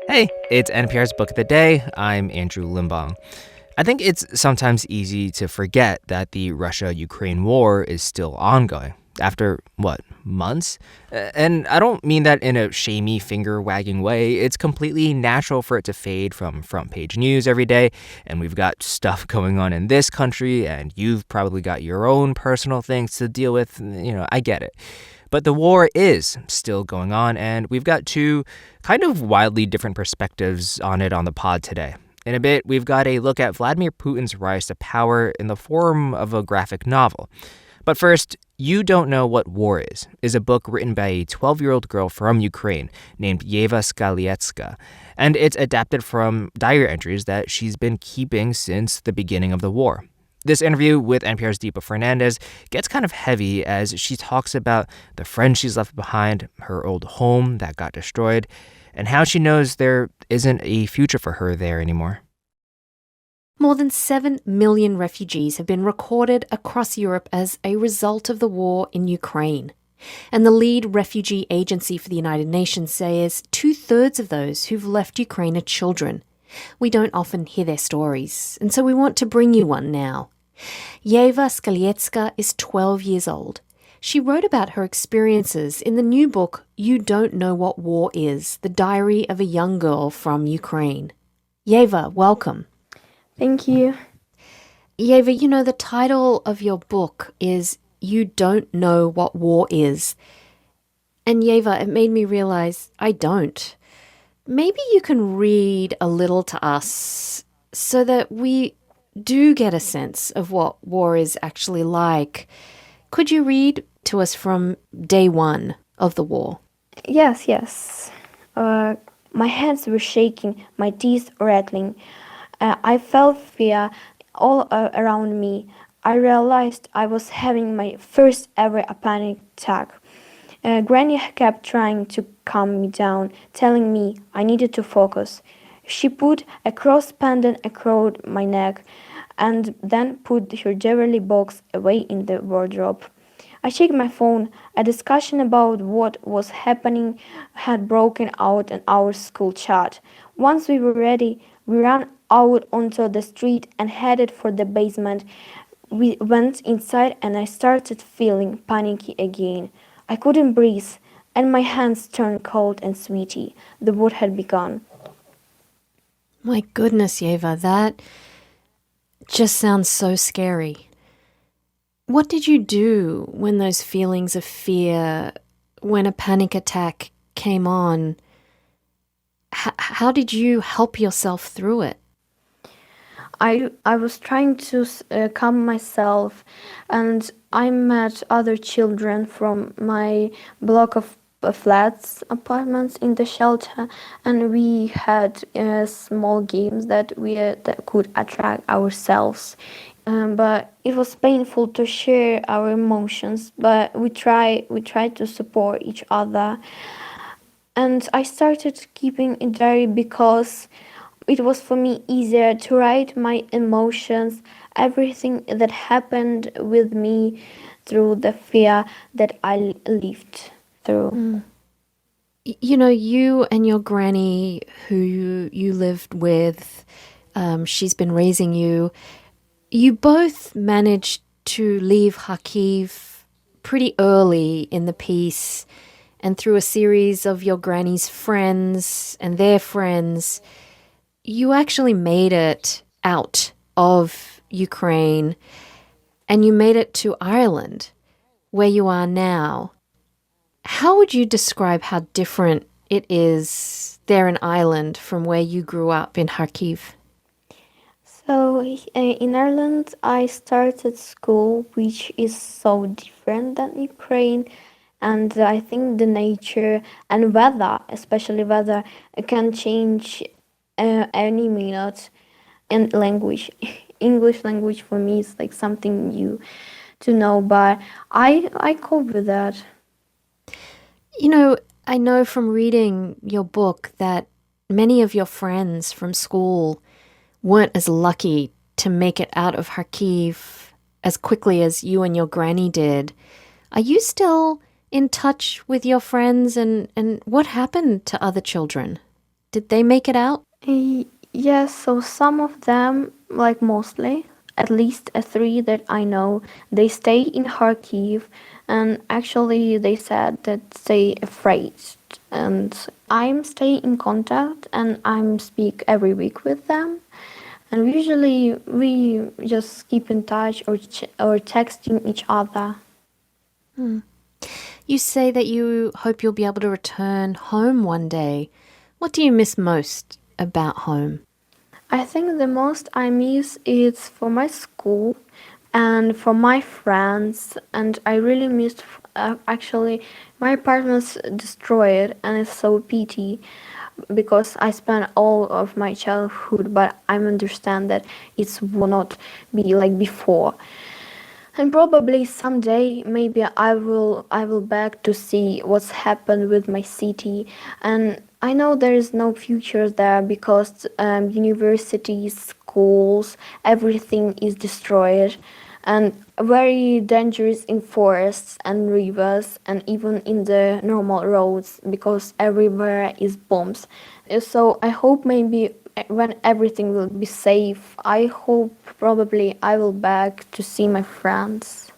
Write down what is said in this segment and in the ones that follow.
Hey, it's NPR's Book of the Day. I'm Andrew Limbong. I think it's sometimes easy to forget that the Russia-Ukraine war is still ongoing. After, what, months? And I don't mean that in a shamey, finger-wagging way. It's completely natural for it to fade from front-page news every day, and we've got stuff going on in this country, and you've probably got your own personal things to deal with. I get it. But the war is still going on, and we've got two kind of wildly different perspectives on it on the pod today. In a bit, we've got a look at Vladimir Putin's rise to power in the form of a graphic novel. But first, You Don't Know What War is a book written by a 12-year-old girl from Ukraine named Yeva Skalietska, and it's adapted from diary entries that she's been keeping since the beginning of the war. This interview with NPR's Deepa Fernandes gets kind of heavy as she talks about the friends she's left behind, her old home that got destroyed, and how she knows there isn't a future for her there anymore. More than 7 million refugees have been recorded across Europe as a result of the war in Ukraine. And the lead refugee agency for the United Nations says 2/3 of those who've left Ukraine are children. We don't often hear their stories, and so we want to bring you one now. Yeva Skalietska is 12 years old. She wrote about her experiences in the new book, You Don't Know What War Is, the diary of a young girl from Ukraine. Yeva, welcome. Thank you. Yeva, the title of your book is You Don't Know What War Is. And Yeva, it made me realize I don't. Maybe you can read a little to us so that we do get a sense of what war is actually like. Could you read to us from day one of the war? Yes. My hands were shaking, my teeth rattling. I felt fear all around me. I realized I was having my first ever panic attack. Granny kept trying to calm me down, telling me I needed to focus. She put a cross pendant across my neck and then put her jewelry box away in the wardrobe. I checked my phone. A discussion about what was happening had broken out in our school chat. Once we were ready, we ran out onto the street and headed for the basement. We went inside and I started feeling panicky again. I couldn't breathe, and my hands turned cold and sweaty. The war had begun. My goodness, Yeva, that just sounds so scary. What did you do when those feelings of fear, when a panic attack came on? How did you help yourself through it? I was trying to calm myself, and I met other children from my block of flats, apartments in the shelter, and we had small games that that could attract ourselves. But it was painful to share our emotions, but we tried to support each other. And I started keeping a diary because it was for me easier to write my emotions, everything that happened with me through the fear that I lived through. You and your granny, who you lived with, she's been raising you. You both managed to leave Kharkiv pretty early in the piece, and through a series of your granny's friends and their friends, you actually made it out of Ukraine, and you made it to Ireland, where you are now. How would you describe how different it is there in Ireland from where you grew up in Kharkiv? So in Ireland, I started school, which is so different than Ukraine. And I think the nature and weather, especially weather, can change any minute. And language, English language for me is like something new to know, but I cope with that. I know from reading your book that many of your friends from school weren't as lucky to make it out of Kharkiv as quickly as you and your granny did. Are you still in touch with your friends, and what happened to other children? Did they make it out? Yes, so some of them, like mostly, at least 3 that I know, they stay in Kharkiv, and actually they said that they afraid. And I'm staying in contact, and I'm speak every week with them. And usually we just keep in touch or texting each other. You say that you hope you'll be able to return home one day. What do you miss most about home? I think the most I miss is for my school and for my friends, and I really miss actually my apartment's destroyed, and it's so pity because I spent all of my childhood, but I understand that it will not be like before. And probably someday maybe I will back to see what's happened with my city. And I know there is no future there because universities, schools, everything is destroyed, and very dangerous in forests and rivers and even in the normal roads because everywhere is bombs. So I hope maybe when everything will be safe, I hope probably I will back to see my friends.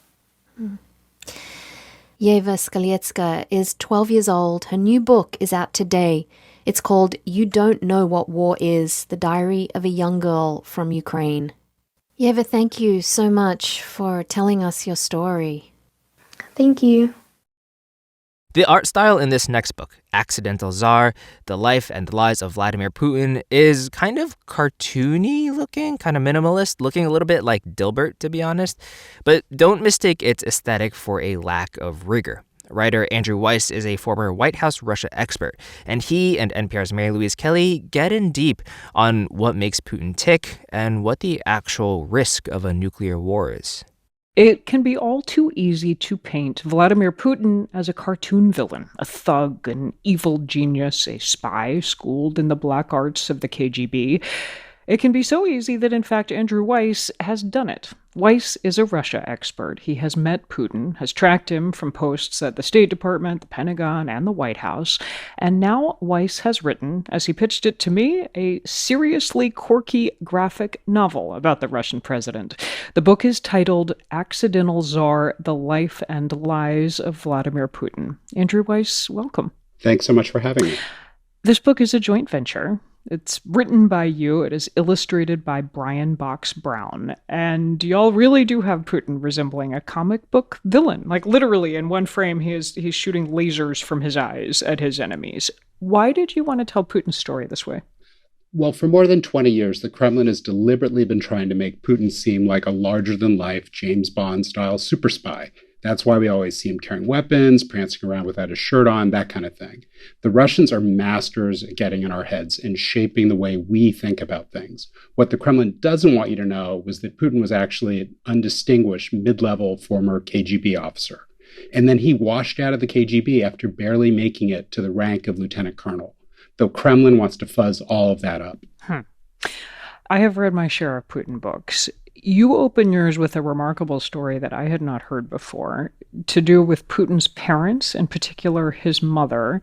Yeva Skalietska is 12 years old. Her new book is out today. It's called You Don't Know What War Is, The Diary of a Young Girl from Ukraine. Yeva, thank you so much for telling us your story. Thank you. The art style in this next book, Accidental Czar, The Life and Lies of Vladimir Putin, is kind of cartoony looking, kind of minimalist, looking a little bit like Dilbert, to be honest. But don't mistake its aesthetic for a lack of rigor. Writer Andrew Weiss is a former White House Russia expert, and he and NPR's Louise Kelly get in deep on what makes Putin tick and what the actual risk of a nuclear war is. It can be all too easy to paint Vladimir Putin as a cartoon villain, a thug, an evil genius, a spy schooled in the black arts of the KGB. It can be so easy that, in fact, Andrew Weiss has done it. Weiss is a Russia expert. He has met Putin, has tracked him from posts at the State Department, the Pentagon, and the White House. And now Weiss has written, as he pitched it to me, a seriously quirky graphic novel about the Russian president. The book is titled Accidental Czar, The Life and Lies of Vladimir Putin. Andrew Weiss, welcome. Thanks so much for having me. This book is a joint venture. It's written by you. It is illustrated by Brian Box Brown. And y'all really do have Putin resembling a comic book villain. Like literally in one frame, he's shooting lasers from his eyes at his enemies. Why did you want to tell Putin's story this way? Well, for more than 20 years, the Kremlin has deliberately been trying to make Putin seem like a larger-than-life James Bond-style super spy. That's why we always see him carrying weapons, prancing around without a shirt on, that kind of thing. The Russians are masters at getting in our heads and shaping the way we think about things. What the Kremlin doesn't want you to know was that Putin was actually an undistinguished mid-level former KGB officer. And then he washed out of the KGB after barely making it to the rank of lieutenant colonel. The Kremlin wants to fuzz all of that up. I have read my share of Putin books. You open yours with a remarkable story that I had not heard before, to do with Putin's parents, in particular his mother,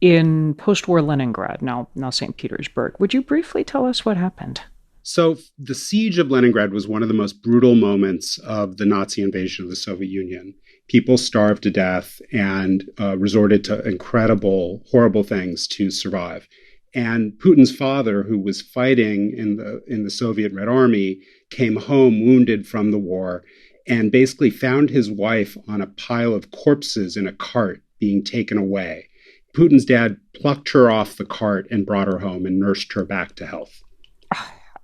in post-war Leningrad, now St. Petersburg. Would you briefly tell us what happened? So the siege of Leningrad was one of the most brutal moments of the Nazi invasion of the Soviet Union. People starved to death and resorted to incredible, horrible things to survive. And Putin's father, who was fighting in the Soviet Red Army, came home wounded from the war and basically found his wife on a pile of corpses in a cart being taken away. Putin's dad plucked her off the cart and brought her home and nursed her back to health.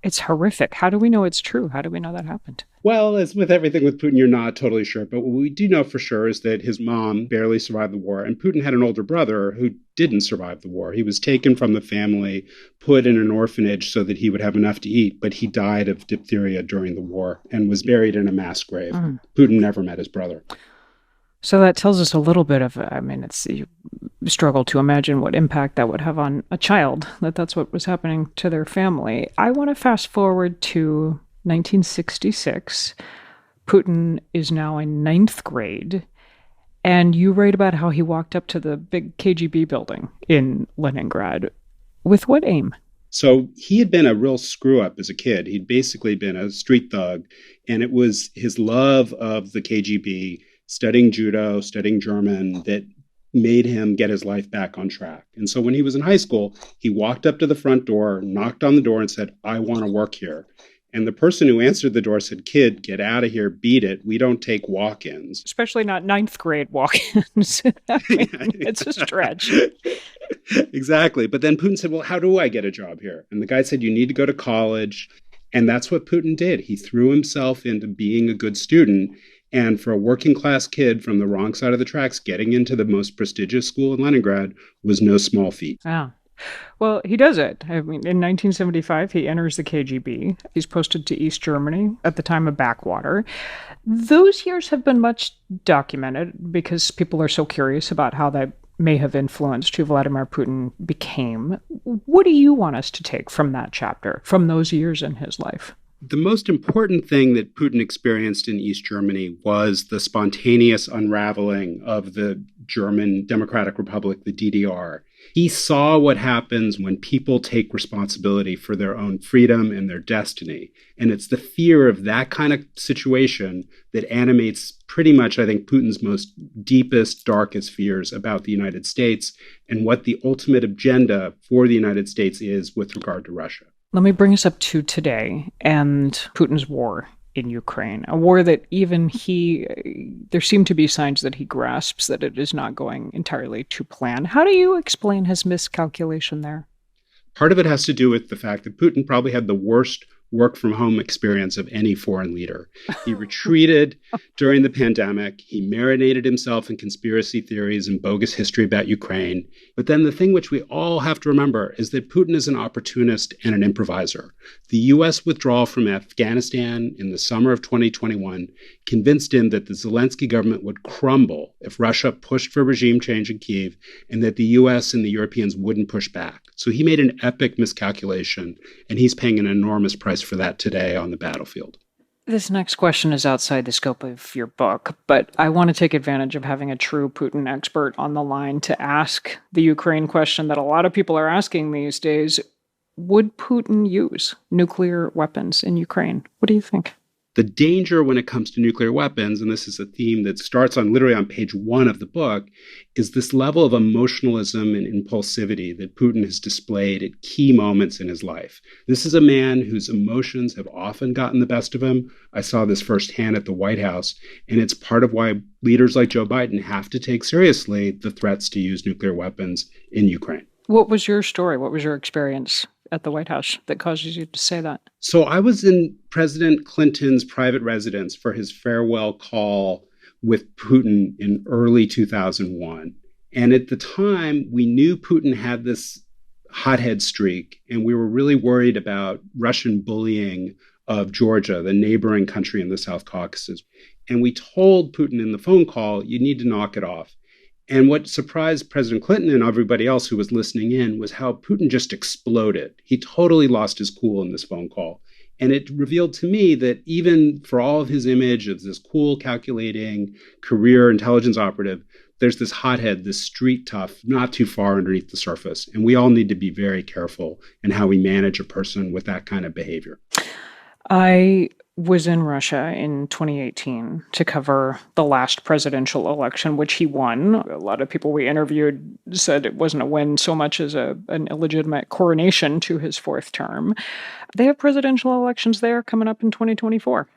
It's horrific. How do we know it's true? How do we know that happened? Well, as with everything with Putin, you're not totally sure. But what we do know for sure is that his mom barely survived the war. And Putin had an older brother who didn't survive the war. He was taken from the family, put in an orphanage so that he would have enough to eat. But he died of diphtheria during the war and was buried in a mass grave. Putin never met his brother. So that tells us a little bit of, you struggle to imagine what impact that would have on a child, that's what was happening to their family. I want to fast forward to 1966. Putin is now in 9th grade, and you write about how he walked up to the big KGB building in Leningrad. With what aim? So he had been a real screw up as a kid. He'd basically been a street thug. And it was his love of the KGB, studying judo, studying German, that made him get his life back on track. And so when he was in high school, he walked up to the front door, knocked on the door and said, "I want to work here." And the person who answered the door said, "Kid, get out of here, beat it. We don't take walk-ins." Especially not ninth grade walk-ins. It's a stretch. Exactly. But then Putin said, "Well, how do I get a job here?" And the guy said, "You need to go to college." And that's what Putin did. He threw himself into being a good student. And for a working class kid from the wrong side of the tracks, getting into the most prestigious school in Leningrad was no small feat. Yeah. Well, he does it. I mean, in 1975, he enters the KGB. He's posted to East Germany, at the time a backwater. Those years have been much documented because people are so curious about how that may have influenced who Vladimir Putin became. What do you want us to take from that chapter, from those years in his life? The most important thing that Putin experienced in East Germany was the spontaneous unraveling of the German Democratic Republic, the DDR. He saw what happens when people take responsibility for their own freedom and their destiny. And it's the fear of that kind of situation that animates pretty much, I think, Putin's most deepest, darkest fears about the United States and what the ultimate agenda for the United States is with regard to Russia. Let me bring us up to today and Putin's war in Ukraine, a war that even there seem to be signs that he grasps that it is not going entirely to plan. How do you explain his miscalculation there? Part of it has to do with the fact that Putin probably had the worst work from home experience of any foreign leader. He retreated during the pandemic. He marinated himself in conspiracy theories and bogus history about Ukraine. But then the thing which we all have to remember is that Putin is an opportunist and an improviser. The U.S. withdrawal from Afghanistan in the summer of 2021 convinced him that the Zelensky government would crumble if Russia pushed for regime change in Kyiv and that the U.S. and the Europeans wouldn't push back. So he made an epic miscalculation, and he's paying an enormous price for that today on the battlefield. This next question is outside the scope of your book, but I want to take advantage of having a true Putin expert on the line to ask the Ukraine question that a lot of people are asking these days. Would Putin use nuclear weapons in Ukraine? What do you think? The danger when it comes to nuclear weapons, and this is a theme that starts literally on page 1 of the book, is this level of emotionalism and impulsivity that Putin has displayed at key moments in his life. This is a man whose emotions have often gotten the best of him. I saw this firsthand at the White House, and it's part of why leaders like Joe Biden have to take seriously the threats to use nuclear weapons in Ukraine. What was your story? What was your experience at the White House that causes you to say that? So I was in President Clinton's private residence for his farewell call with Putin in early 2001. And at the time, we knew Putin had this hothead streak, and we were really worried about Russian bullying of Georgia, the neighboring country in the South Caucasus. And we told Putin in the phone call, you need to knock it off. And what surprised President Clinton and everybody else who was listening in was how Putin just exploded. He totally lost his cool in this phone call. And it revealed to me that even for all of his image of this cool, calculating, career intelligence operative, there's this hothead, this street tough, not too far underneath the surface. And we all need to be very careful in how we manage a person with that kind of behavior. I was in Russia in 2018 to cover the last presidential election, which he won. A lot of people we interviewed said it wasn't a win so much as an illegitimate coronation to his fourth term. They have presidential elections there coming up in 2024.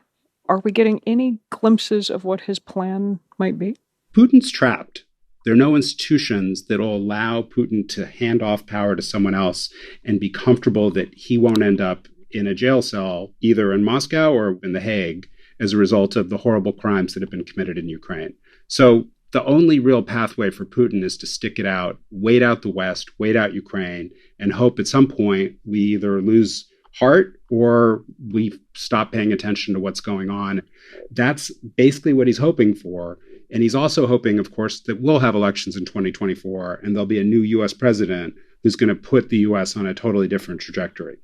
Are we getting any glimpses of what his plan might be? Putin's trapped. There are no institutions that will allow Putin to hand off power to someone else and be comfortable that he won't end up in a jail cell, either in Moscow or in The Hague, as a result of the horrible crimes that have been committed in Ukraine. So the only real pathway for Putin is to stick it out, wait out the West, wait out Ukraine, and hope at some point we either lose heart or we stop paying attention to what's going on. That's basically what he's hoping for. And he's also hoping, of course, that we'll have elections in 2024 and there'll be a new U.S. president who's going to put the U.S. on a totally different trajectory.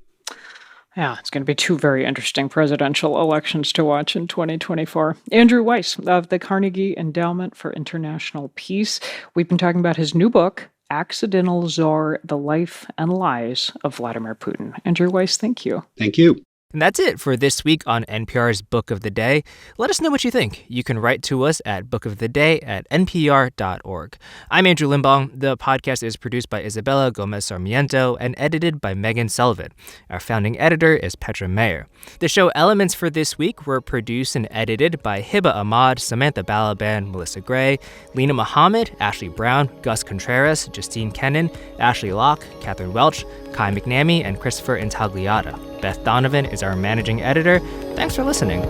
Yeah, it's going to be two very interesting presidential elections to watch in 2024. Andrew Weiss of the Carnegie Endowment for International Peace. We've been talking about his new book, Accidental Czar, The Life and Lies of Vladimir Putin. Andrew Weiss, thank you. Thank you. And that's it for this week on NPR's Book of the Day. Let us know what you think. You can write to us at bookoftheday@npr.org. I'm Andrew Limbong. The podcast is produced by Isabella Gomez Sarmiento and edited by Megan Sullivan. Our founding editor is Petra Mayer. The show elements for this week were produced and edited by Hiba Ahmad, Samantha Balaban, Melissa Gray, Lena Mohammed, Ashley Brown, Gus Contreras, Justine Kennan, Ashley Locke, Catherine Welch, Kai McNamee, and Christopher Intagliata. Beth Donovan is our managing editor. Thanks for listening.